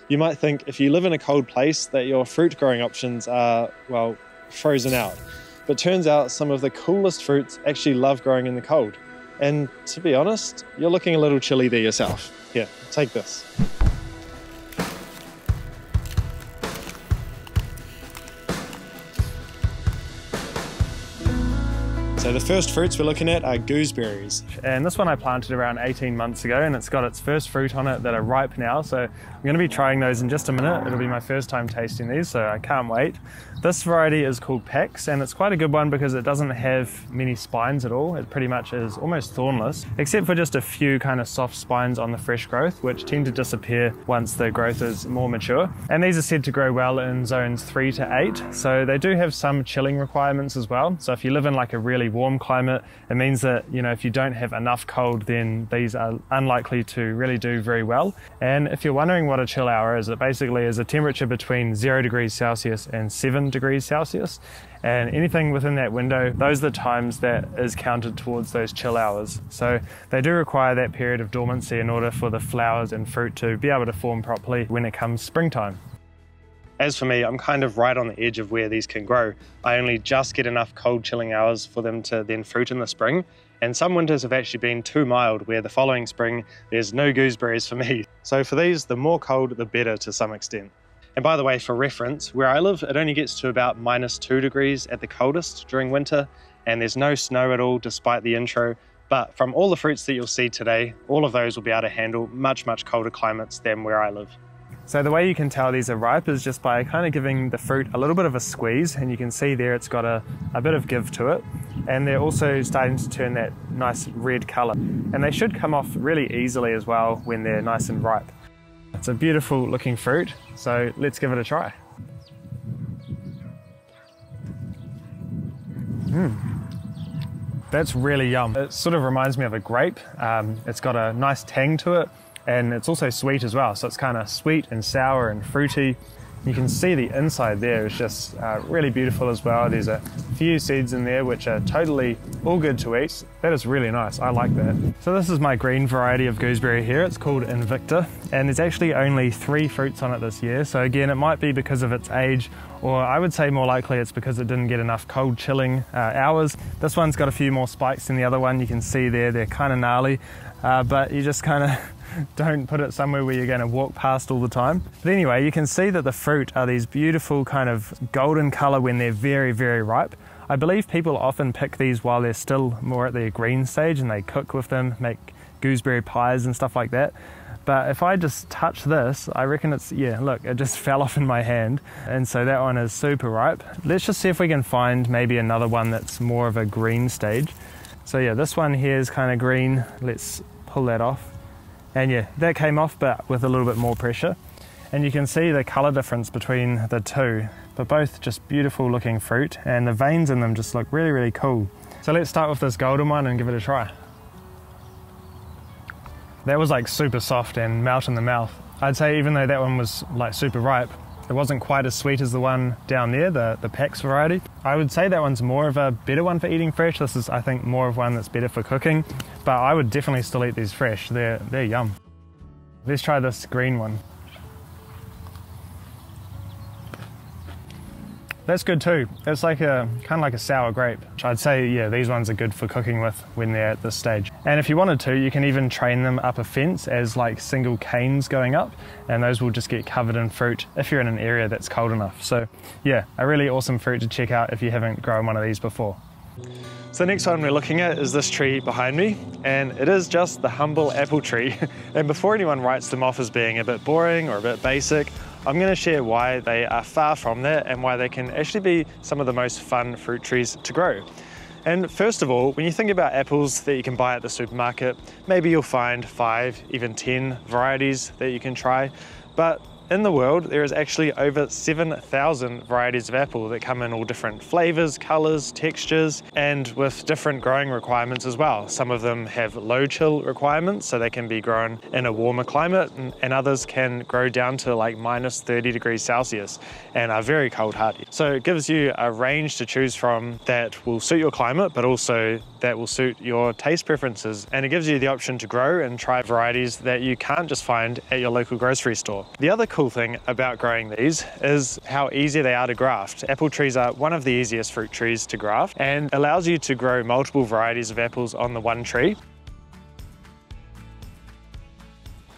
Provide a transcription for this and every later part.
You might think if you live in a cold place that your fruit growing options are, well, frozen out. But turns out some of the coolest fruits actually love growing in the cold. And to be honest, you're looking a little chilly there yourself. Here, take this. So the first fruits we're looking at are gooseberries. And this one I planted around 18 months ago, and it's got its first fruit on it that are ripe now. So I'm going to be trying those in just a minute. It'll be my first time tasting these, so I can't wait. This variety is called Pears, and it's quite a good one because it doesn't have many spines at all. It pretty much is almost thornless, except for just a few kind of soft spines on the fresh growth, which tend to disappear once the growth is more mature. And these are said to grow well in zones 3 to 8. So they do have some chilling requirements as well. So if you live in like a really warm climate, it means that, you know, if you don't have enough cold, then these are unlikely to really do very well. And if you're wondering what a chill hour is, it basically is a temperature between 0 degrees Celsius and 7 degrees Celsius. And anything within that window, those are the times that is counted towards those chill hours. So they do require that period of dormancy in order for the flowers and fruit to be able to form properly when it comes springtime. As for me, I'm kind of right on the edge of where these can grow. I only just get enough cold chilling hours for them to then fruit in the spring. And some winters have actually been too mild, where the following spring, there's no gooseberries for me. So for these, the more cold, the better to some extent. And by the way, for reference, where I live, it only gets to about -2 degrees at the coldest during winter, and there's no snow at all despite the intro. But from all the fruits that you'll see today, all of those will be able to handle much, much colder climates than where I live. So the way you can tell these are ripe is just by kind of giving the fruit a little bit of a squeeze, and you can see there it's got a bit of give to it, and they're also starting to turn that nice red colour, and they should come off really easily as well when they're nice and ripe. It's a beautiful looking fruit, so let's give it a try. That's really yum. It sort of reminds me of a grape. It's got a nice tang to it, and it's also sweet as well, so it's kind of sweet and sour and fruity. You can see the inside there is just really beautiful as well. There's a few seeds in there which are totally all good to eat. That is really nice, I like that. So this is my green variety of gooseberry here. It's called Invicta, and there's actually only 3 fruits on it this year. So again, it might be because of its age, or I would say more likely it's because it didn't get enough cold chilling hours. This one's got a few more spikes than the other one. You can see there, they're kind of gnarly, but you just kind of don't put it somewhere where you're going to walk past all the time. But anyway, you can see that the fruit are these beautiful kind of golden colour when they're very, very ripe. I believe people often pick these while they're still more at their green stage, and they cook with them, make gooseberry pies and stuff like that. But if I just touch this, I reckon it's, yeah, look, it just fell off in my hand. And so that one is super ripe. Let's just see if we can find maybe another one that's more of a green stage. So yeah, this one here is kind of green. Let's pull that off. And yeah, that came off, but with a little bit more pressure. And you can see the colour difference between the two, but both just beautiful looking fruit, and the veins in them just look really, really cool. So let's start with this golden one and give it a try. That was like super soft and melt in the mouth. I'd say even though that one was like super ripe, it wasn't quite as sweet as the one down there, the Pears variety. I would say that one's more of a better one for eating fresh. This is, I think, more of one that's better for cooking, but I would definitely still eat these fresh. They're yum. Let's try this green one. That's good too. It's like a kind of like a sour grape. I'd say, yeah, these ones are good for cooking with when they're at this stage. And if you wanted to, you can even train them up a fence as like single canes going up, and those will just get covered in fruit if you're in an area that's cold enough. So yeah, a really awesome fruit to check out if you haven't grown one of these before. So the next one we're looking at is this tree behind me, and it is just the humble apple tree. And before anyone writes them off as being a bit boring or a bit basic, I'm going to share why they are far from that and why they can actually be some of the most fun fruit trees to grow. And first of all, when you think about apples that you can buy at the supermarket, maybe you'll find 5, even 10 varieties that you can try. But in the world, there is actually over 7,000 varieties of apple that come in all different flavors, colors, textures, and with different growing requirements as well. Some of them have low chill requirements, so they can be grown in a warmer climate, and others can grow down to like -30 degrees Celsius and are very cold hardy. So it gives you a range to choose from that will suit your climate, but also that will suit your taste preferences. And it gives you the option to grow and try varieties that you can't just find at your local grocery store. The other cool thing about growing these is how easy they are to graft. Apple trees are one of the easiest fruit trees to graft and allows you to grow multiple varieties of apples on the one tree.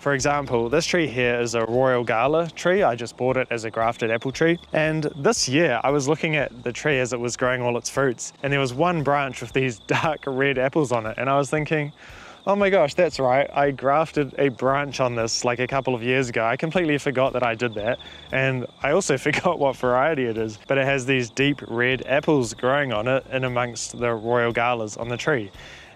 For example, this tree here is a Royal Gala tree. I just bought it as a grafted apple tree. And this year I was looking at the tree as it was growing all its fruits, and there was one branch with these dark red apples on it. And I was thinking, oh my gosh, that's right. I grafted a branch on this like a couple of years ago. I completely forgot that I did that. And I also forgot what variety it is, but it has these deep red apples growing on it in amongst the Royal Galas on the tree.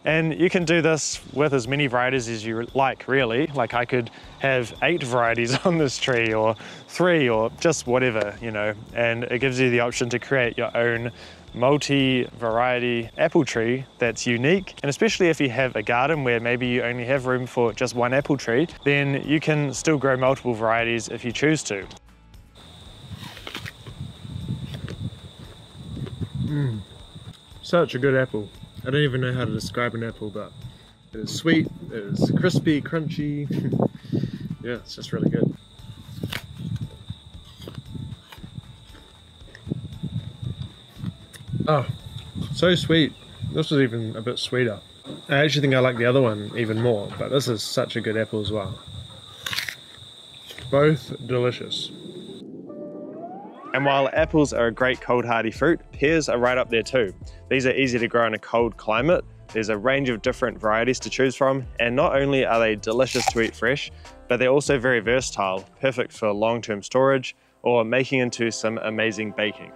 And you can do this with as many varieties as you like, really. Like I could have 8 varieties on this tree, or 3, or just whatever, you know, and it gives you the option to create your own multi-variety apple tree that's unique. And especially if you have a garden where maybe you only have room for just one apple tree, then you can still grow multiple varieties if you choose to. Such a good apple. I don't even know how to describe an apple, but it is sweet, it is crispy, crunchy. Yeah, it's just really good. Oh, so sweet. This is even a bit sweeter. I actually think I like the other one even more, but this is such a good apple as well. Both delicious. And while apples are a great cold hardy fruit, pears are right up there too. These are easy to grow in a cold climate. There's a range of different varieties to choose from, and not only are they delicious to eat fresh, but they're also very versatile, perfect for long-term storage or making into some amazing baking.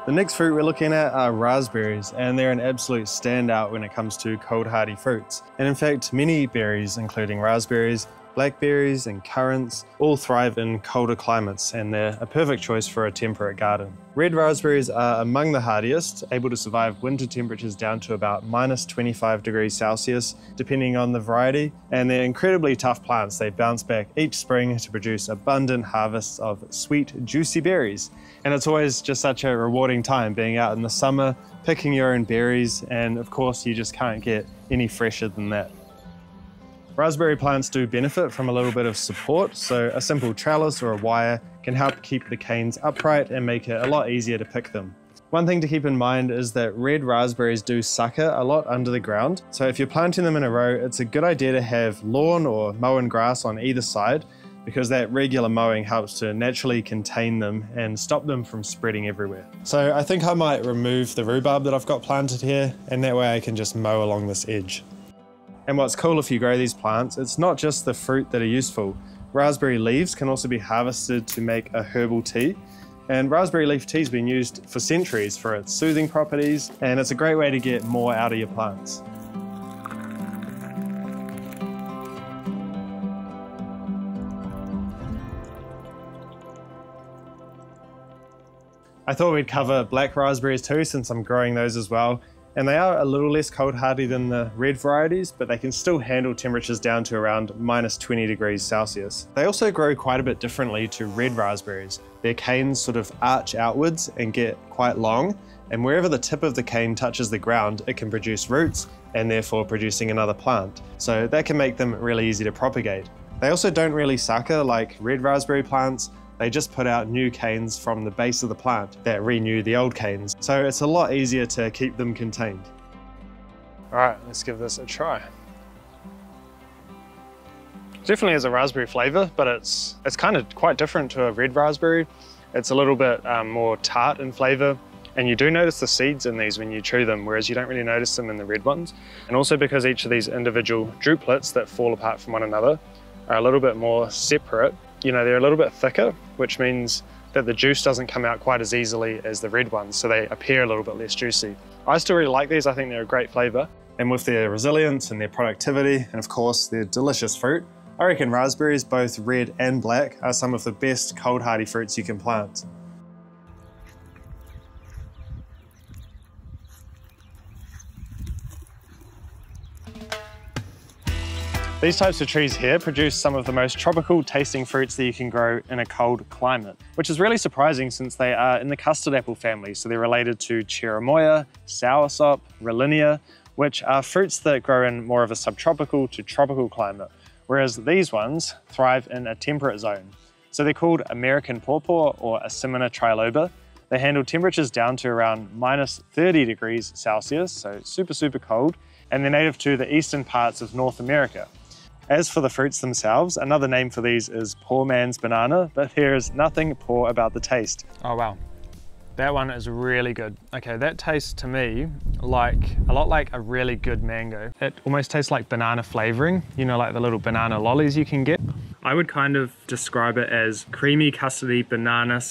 The next fruit we're looking at are raspberries, and they're an absolute standout when it comes to cold hardy fruits. And in fact, many berries, including raspberries, blackberries and currants, all thrive in colder climates, and they're a perfect choice for a temperate garden. Red raspberries are among the hardiest, able to survive winter temperatures down to about -25°C, depending on the variety, and they're incredibly tough plants. They bounce back each spring to produce abundant harvests of sweet, juicy berries. And it's always just such a rewarding time being out in the summer, picking your own berries, and of course you just can't get any fresher than that. Raspberry plants do benefit from a little bit of support, so a simple trellis or a wire can help keep the canes upright and make it a lot easier to pick them. One thing to keep in mind is that red raspberries do sucker a lot under the ground, so if you're planting them in a row, it's a good idea to have lawn or mown grass on either side, because that regular mowing helps to naturally contain them and stop them from spreading everywhere. So I think I might remove the rhubarb that I've got planted here, and that way I can just mow along this edge. And what's cool if you grow these plants, it's not just the fruit that are useful. Raspberry leaves can also be harvested to make a herbal tea. And raspberry leaf tea has been used for centuries for its soothing properties, and it's a great way to get more out of your plants. I thought we'd cover black raspberries too, since I'm growing those as well. And they are a little less cold hardy than the red varieties, but they can still handle temperatures down to around -20°C. They also grow quite a bit differently to red raspberries. Their canes sort of arch outwards and get quite long, and wherever the tip of the cane touches the ground, it can produce roots, and therefore producing another plant. So that can make them really easy to propagate. They also don't really sucker like red raspberry plants. They just put out new canes from the base of the plant that renew the old canes. So it's a lot easier to keep them contained. All right, let's give this a try. Definitely has a raspberry flavor, but it's kind of quite different to a red raspberry. It's a little bit more tart in flavor. And you do notice the seeds in these when you chew them, whereas you don't really notice them in the red ones. And also because each of these individual druplets that fall apart from one another are a little bit more separate. You know, they're a little bit thicker, which means that the juice doesn't come out quite as easily as the red ones, so they appear a little bit less juicy. I still really like these. I think they're a great flavor. And with their resilience and their productivity, and of course their delicious fruit, I reckon raspberries, both red and black, are some of the best cold hardy fruits you can plant. These types of trees here produce some of the most tropical tasting fruits that you can grow in a cold climate, which is really surprising since they are in the custard apple family. So they're related to cherimoya, soursop, rollinia, which are fruits that grow in more of a subtropical to tropical climate, whereas these ones thrive in a temperate zone. So they're called American Pawpaw or Asimina triloba. They handle temperatures down to around -30 degrees Celsius, so super cold, and they're native to the eastern parts of North America. As for the fruits themselves, another name for these is poor man's banana, but there is nothing poor about the taste. Oh wow, that one is really good. Okay, that tastes to me like a lot like a really good mango. It almost tastes like banana flavoring, you know, like the little banana lollies you can get. I would kind of describe it as creamy custardy banana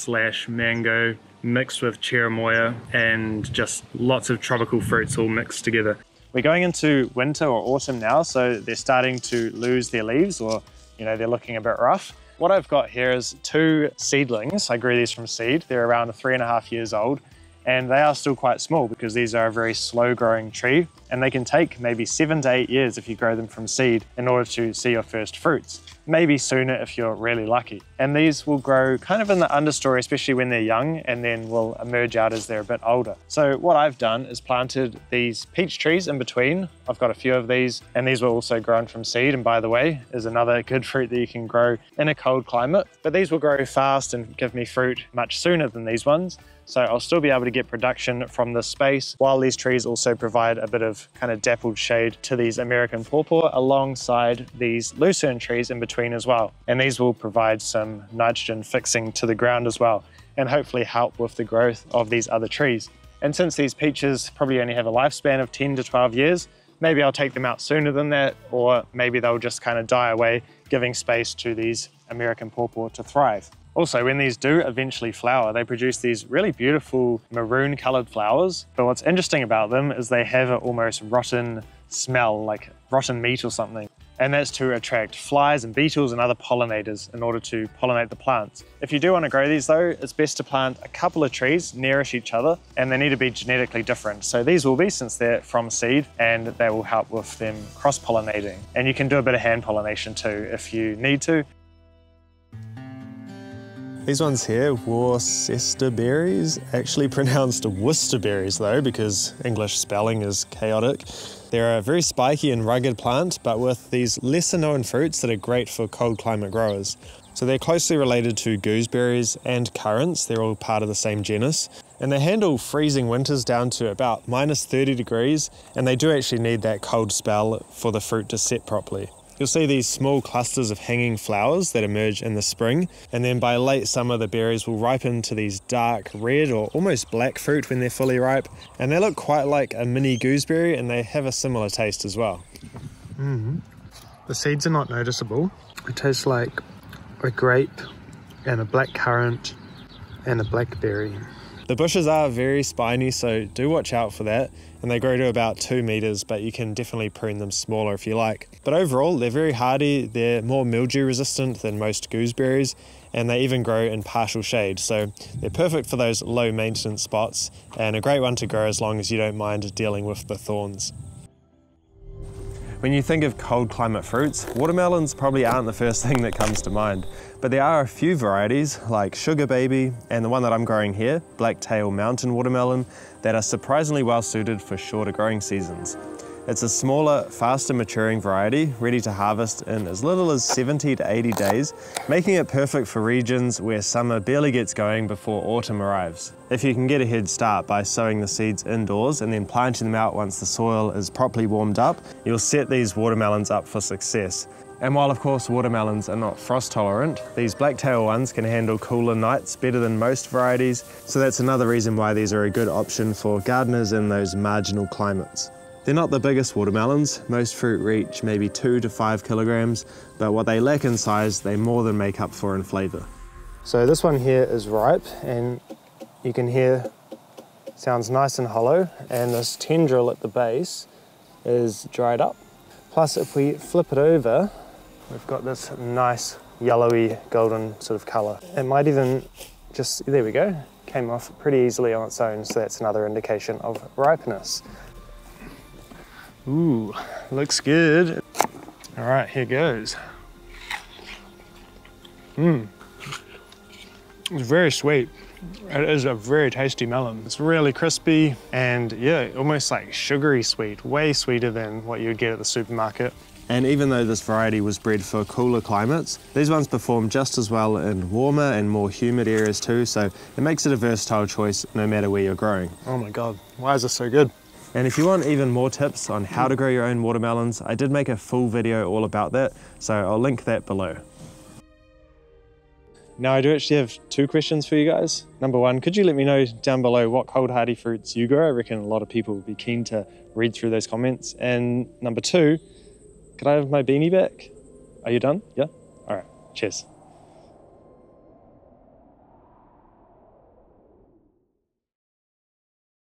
/ mango mixed with cherimoya and just lots of tropical fruits all mixed together. We're going into winter or autumn now, so they're starting to lose their leaves, or they're looking a bit rough. What I've got here is 2 seedlings. I grew these from seed. They're around 3.5 years old, and they are still quite small because these are a very slow growing tree, and they can take maybe 7 to 8 years if you grow them from seed in order to see your first fruits. Maybe sooner if you're really lucky. And these will grow kind of in the understory, especially when they're young, and then will emerge out as they're a bit older. So what I've done is planted these peach trees in between. I've got a few of these, and these were also grown from seed. And by the way, is another good fruit that you can grow in a cold climate. But these will grow fast and give me fruit much sooner than these ones. So I'll still be able to get production from this space, while these trees also provide a bit of kind of dappled shade to these American Pawpaw alongside these lucerne trees in between as well. And these will provide some nitrogen fixing to the ground as well, and hopefully help with the growth of these other trees. And since these peaches probably only have a lifespan of 10 to 12 years, maybe I'll take them out sooner than that, or maybe they'll just kind of die away, giving space to these American Pawpaw to thrive. Also, when these do eventually flower, they produce these really beautiful maroon colored flowers. But what's interesting about them is they have an almost rotten smell, like rotten meat or something. And that's to attract flies and beetles and other pollinators in order to pollinate the plants. If you do want to grow these though, it's best to plant a couple of trees nearish each other, and they need to be genetically different. So these will be, since they're from seed, and they will help with them cross-pollinating. And you can do a bit of hand pollination too if you need to. These ones here, Worcesterberries, actually pronounced Worcesterberries though, because English spelling is chaotic. They're a very spiky and rugged plant, but with these lesser known fruits that are great for cold climate growers. So they're closely related to gooseberries and currants. They're all part of the same genus. And they handle freezing winters down to about -30 degrees, and they do actually need that cold spell for the fruit to set properly. You'll see these small clusters of hanging flowers that emerge in the spring, and then by late summer the berries will ripen to these dark red or almost black fruit when they're fully ripe, and they look quite like a mini gooseberry, and they have a similar taste as well. The seeds are not noticeable. It tastes like a grape and a black currant and a blackberry. The bushes are very spiny, so do watch out for that, and they grow to about 2 meters, but you can definitely prune them smaller if you like. But overall, they're very hardy, they're more mildew resistant than most gooseberries, and they even grow in partial shade, so they're perfect for those low maintenance spots, and a great one to grow as long as you don't mind dealing with the thorns. When you think of cold climate fruits, watermelons probably aren't the first thing that comes to mind, but there are a few varieties like Sugar Baby and the one that I'm growing here, Blacktail Mountain watermelon, that are surprisingly well suited for shorter growing seasons. It's a smaller, faster maturing variety, ready to harvest in as little as 70 to 80 days, making it perfect for regions where summer barely gets going before autumn arrives. If you can get a head start by sowing the seeds indoors and then planting them out once the soil is properly warmed up, you'll set these watermelons up for success. And while of course watermelons are not frost tolerant, these blacktail ones can handle cooler nights better than most varieties, so that's another reason why these are a good option for gardeners in those marginal climates. They're not the biggest watermelons. Most fruit reach maybe 2 to 5 kilograms, but what they lack in size, they more than make up for in flavor. So this one here is ripe, and you can hear it sounds nice and hollow, and this tendril at the base is dried up. Plus, if we flip it over, we've got this nice yellowy golden sort of color. It might even just, there we go, came off pretty easily on its own, so that's another indication of ripeness. Ooh, looks good. All right, here goes. It's very sweet. It is a very tasty melon. It's really crispy and yeah, almost like sugary sweet, way sweeter than what you would get at the supermarket. And even though this variety was bred for cooler climates, these ones perform just as well in warmer and more humid areas too, so it makes it a versatile choice no matter where you're growing. Oh my God, why is this so good? And if you want even more tips on how to grow your own watermelons, I did make a full video all about that, so I'll link that below. Now I do actually have 2 questions for you guys. Number 1, could you let me know down below what cold hardy fruits you grow? I reckon a lot of people would be keen to read through those comments. And number 2, could I have my beanie back? Are you done? Yeah? All right, cheers.